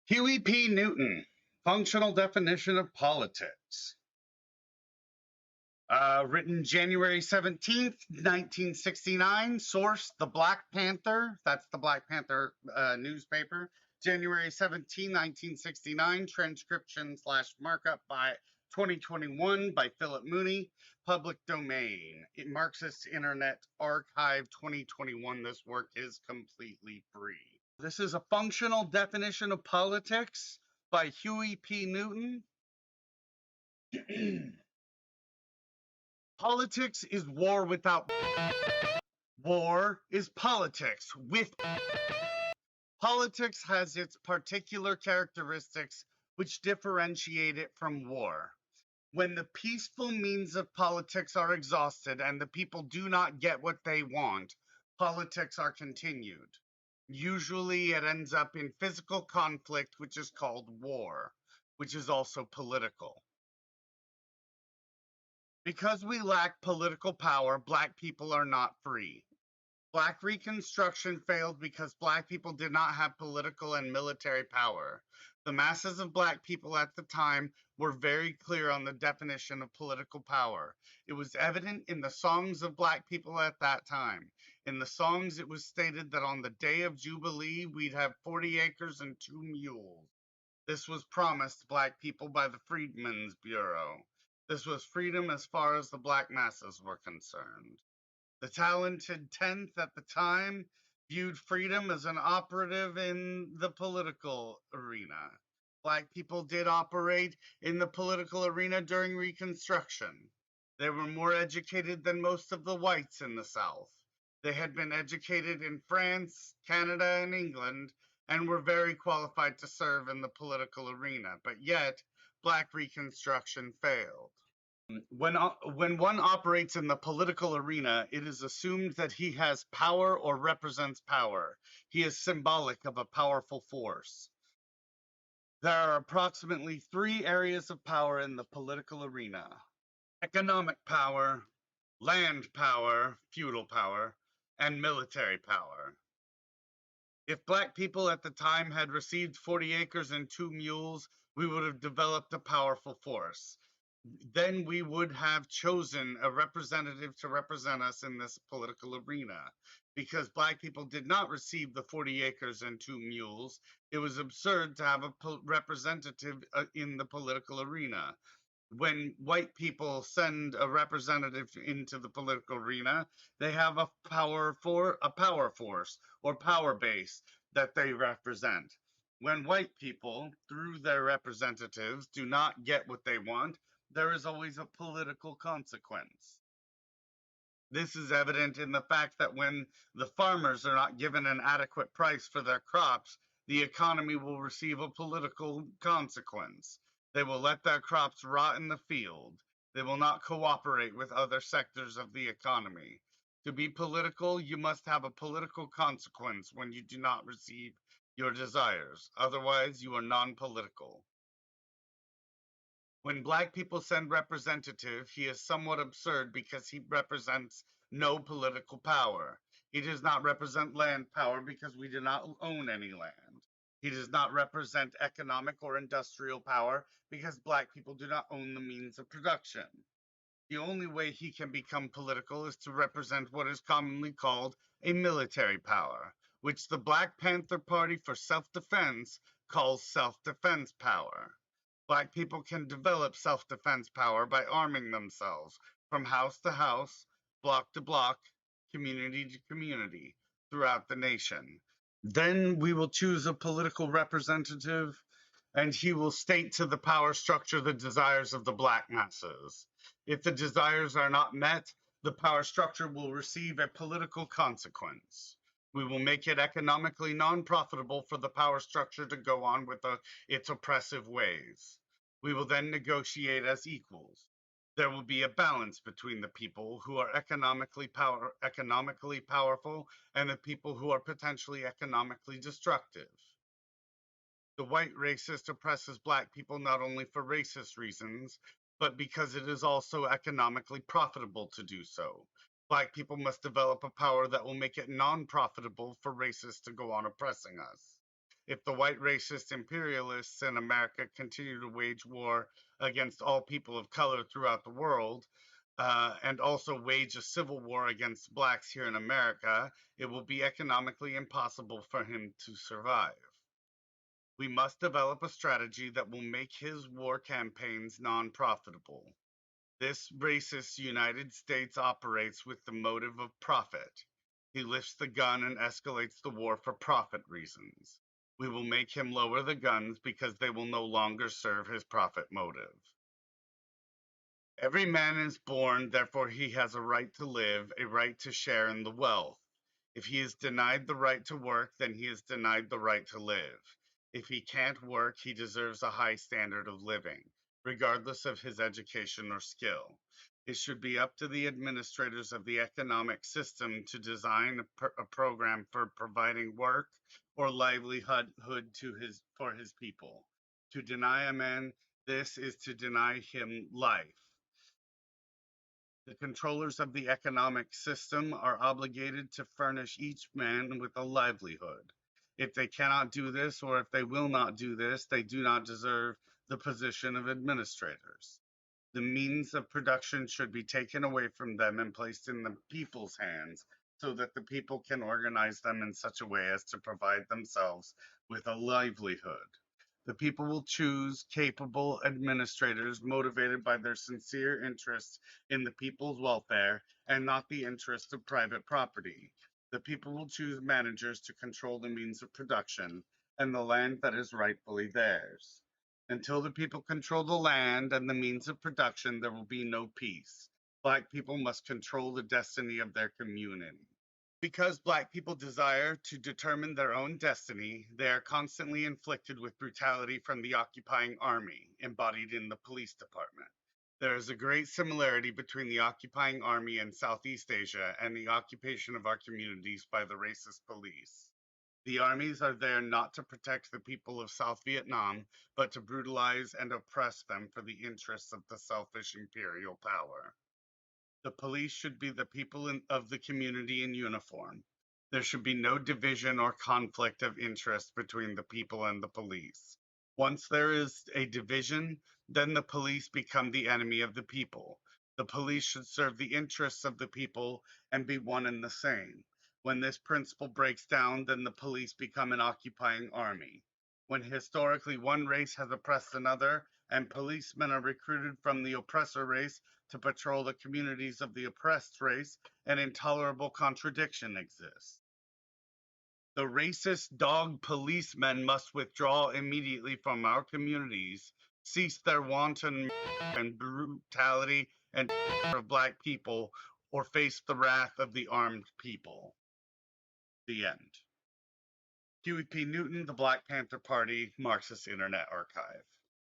Huey P. Newton, Functional Definition of Politics. Written January 17th, 1969. Source, The Black Panther. That's the Black Panther newspaper. January 17, 1969. Transcription / markup by 2021 by Philip Mooney. Public domain. Marxist Internet Archive 2021. This work is completely free. This is a functional definition of politics by Huey P. Newton. Politics is war without. War is politics with. Politics has its particular characteristics which differentiate it from war. When the peaceful means of politics are exhausted and the people do not get what they want, politics are continued. Usually it ends up in physical conflict, which is called war, which is also political. Because we lack political power, Black people are not free. Black Reconstruction failed because Black people did not have political and military power. The masses of Black people at the time were very clear on the definition of political power. It was evident in the songs of Black people at that time. In the songs, it was stated that on the day of Jubilee, we'd have 40 acres and 2 mules. This was promised Black people by the Freedmen's Bureau. This was freedom as far as the Black masses were concerned. The talented 10th at the time viewed freedom as an operative in the political arena. Black people did operate in the political arena during Reconstruction. They were more educated than most of the whites in the South. They had been educated in France, Canada, and England, and were very qualified to serve in the political arena, but yet Black Reconstruction failed. When one operates in the political arena, it is assumed that he has power or represents power. He is symbolic of a powerful force. There are approximately 3 areas of power in the political arena: economic power, land power, feudal power, and military power. If Black people at the time had received 40 acres and 2 mules, we would have developed a powerful force. Then we would have chosen a representative to represent us in this political arena. Because Black people did not receive the 40 acres and 2 mules, it was absurd to have a representative in the political arena. When white people send a representative into the political arena, they have a power force or power base that they represent. When white people, through their representatives, do not get what they want, there is always a political consequence. This is evident in the fact that when the farmers are not given an adequate price for their crops, the economy will receive a political consequence. They will let their crops rot in the field. They will not cooperate with other sectors of the economy. To be political, you must have a political consequence when you do not receive your desires. Otherwise, you are non-political. When Black people send representative, he is somewhat absurd because he represents no political power. He does not represent land power because we do not own any land. He does not represent economic or industrial power because Black people do not own the means of production. The only way he can become political is to represent what is commonly called a military power, which the Black Panther Party for Self-Defense calls self-defense power. Black people can develop self-defense power by arming themselves from house to house, block to block, community to community throughout the nation. Then we will choose a political representative and he will state to the power structure the desires of the Black masses. If the desires are not met, the power structure will receive a political consequence. We will make it economically non-profitable for the power structure to go on with its oppressive ways. We will then negotiate as equals. There will be a balance between the people who are economically powerful and the people who are potentially economically destructive. The white racist oppresses Black people not only for racist reasons, but because it is also economically profitable to do so. Black people must develop a power that will make it non-profitable for racists to go on oppressing us. If the white racist imperialists in America continue to wage war against all people of color throughout the world, and also wage a civil war against blacks here in America, it will be economically impossible for him to survive. We must develop a strategy that will make his war campaigns non profitable. This racist United States operates with the motive of profit. He lifts the gun and escalates the war for profit reasons. We will make him lower the guns because they will no longer serve his profit motive. Every man is born, therefore he has a right to live, a right to share in the wealth. If he is denied the right to work, then he is denied the right to live. If he can't work, he deserves a high standard of living, regardless of his education or skill. It should be up to the administrators of the economic system to design a program for providing work or livelihood for his people. To deny a man this is to deny him life. The controllers of the economic system are obligated to furnish each man with a livelihood. If they cannot do this, or if they will not do this, they do not deserve the position of administrators. The means of production should be taken away from them and placed in the people's hands so that the people can organize them in such a way as to provide themselves with a livelihood. The people will choose capable administrators motivated by their sincere interest in the people's welfare and not the interest of private property. The people will choose managers to control the means of production and the land that is rightfully theirs. Until the people control the land and the means of production, there will be no peace. Black people must control the destiny of their community. Because Black people desire to determine their own destiny, they are constantly inflicted with brutality from the occupying army, embodied in the police department. There is a great similarity between the occupying army in Southeast Asia and the occupation of our communities by the racist police. The armies are there not to protect the people of South Vietnam, but to brutalize and oppress them for the interests of the selfish imperial power. The police should be the people of the community in uniform. There should be no division or conflict of interest between the people and the police. Once there is a division, then the police become the enemy of the people. The police should serve the interests of the people and be one and the same. When this principle breaks down, then the police become an occupying army. When historically one race has oppressed another, and policemen are recruited from the oppressor race to patrol the communities of the oppressed race, an intolerable contradiction exists. The racist dog policemen must withdraw immediately from our communities, cease their wanton and brutality and of Black people, or face the wrath of the armed people. The end. Huey P. Newton, The Black Panther Party, Marxist Internet Archive.